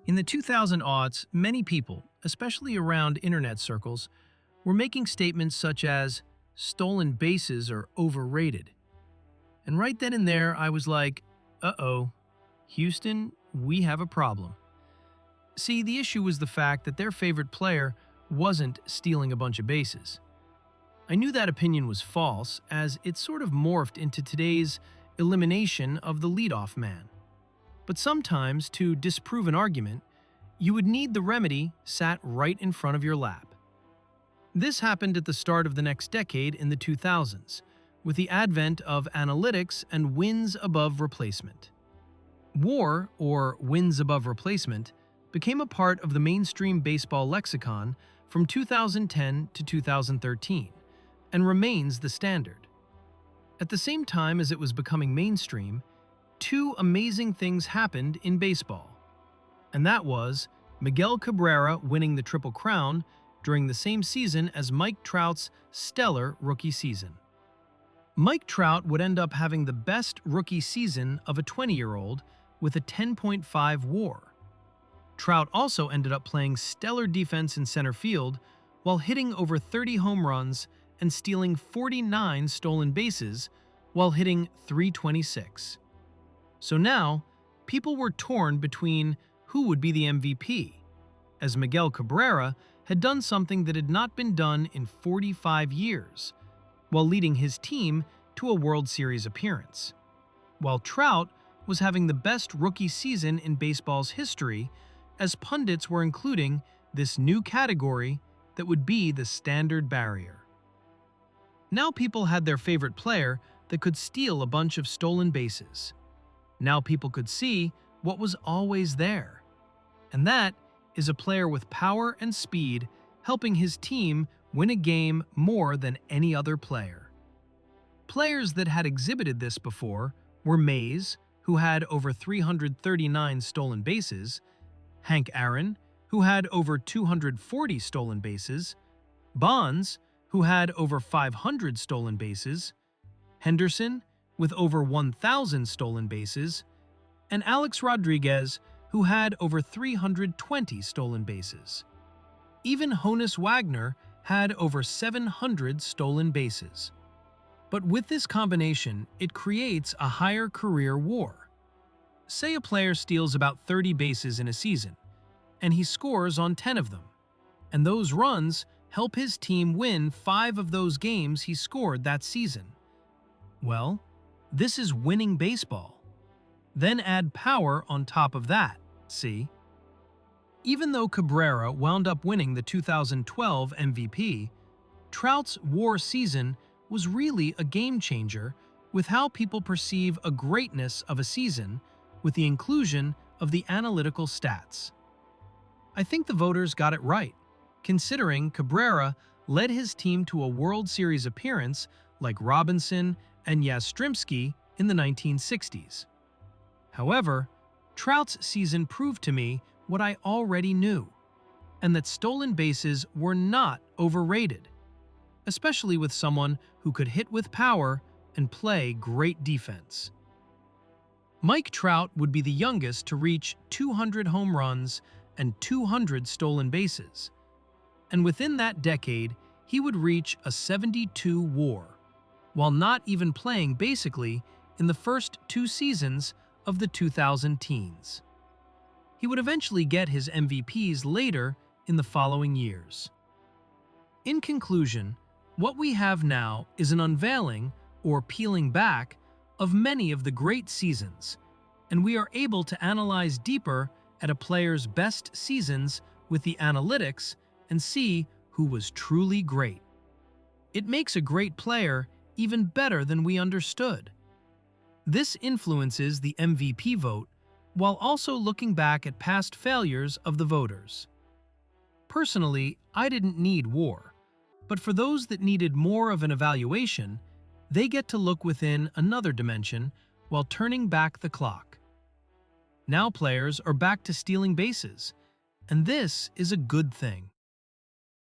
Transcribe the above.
In the 2000s, many people, especially around internet circles, were making statements such as, stolen bases are overrated. And right then and there, I was like, uh-oh, Houston, we have a problem. See, the issue was the fact that their favorite player wasn't stealing a bunch of bases. I knew that opinion was false, as it sort of morphed into today's elimination of the leadoff man. But sometimes, to disprove an argument, you would need the remedy sat right in front of your lap. This happened at the start of the next decade in the 2000s, with the advent of analytics and wins above replacement. WAR, or wins above replacement, became a part of the mainstream baseball lexicon from 2010 to 2013, and remains the standard. At the same time as it was becoming mainstream, two amazing things happened in baseball. And that was Miguel Cabrera winning the Triple Crown during the same season as Mike Trout's stellar rookie season. Mike Trout would end up having the best rookie season of a 20-year-old with a 10.5 WAR. Trout also ended up playing stellar defense in center field while hitting over 30 home runs and stealing 49 stolen bases while hitting .326. So now, people were torn between who would be the MVP, as Miguel Cabrera had done something that had not been done in 45 years, while leading his team to a World Series appearance, while Trout was having the best rookie season in baseball's history, as pundits were including this new category that would be the standard barrier. Now people had their favorite player that could steal a bunch of stolen bases. Now people could see what was always there. And that is a player with power and speed helping his team win a game more than any other player. Players that had exhibited this before were Mays, who had over 339 stolen bases, Hank Aaron, who had over 240 stolen bases, Bonds, who had over 500 stolen bases, Henderson, with over 1,000 stolen bases, and Alex Rodriguez, who had over 320 stolen bases. Even Honus Wagner had over 700 stolen bases. But with this combination, it creates a higher career WAR. Say a player steals about 30 bases in a season, and he scores on 10 of them, and those runs help his team win 5 of those games he scored that season. Well, this is winning baseball. Then add power on top of that, see? Even though Cabrera wound up winning the 2012 MVP, Trout's WAR season was really a game changer with how people perceive a greatness of a season with the inclusion of the analytical stats. I think the voters got it right, considering Cabrera led his team to a World Series appearance like Robinson and Yastrzemski in the 1960s. However, Trout's season proved to me what I already knew, and that stolen bases were not overrated, especially with someone who could hit with power and play great defense. Mike Trout would be the youngest to reach 200 home runs and 200 stolen bases, and within that decade, he would reach a 72 WAR, while not even playing basically in the first 2 seasons of the 2000 teens. He would eventually get his MVPs later in the following years. In conclusion, what we have now is an unveiling, or peeling back, of many of the great seasons, and we are able to analyze deeper at a player's best seasons with the analytics and see who was truly great. It makes a great player even better than we understood. This influences the MVP vote while also looking back at past failures of the voters. Personally, I didn't need WAR, but for those that needed more of an evaluation, they get to look within another dimension while turning back the clock. Now players are back to stealing bases, and this is a good thing.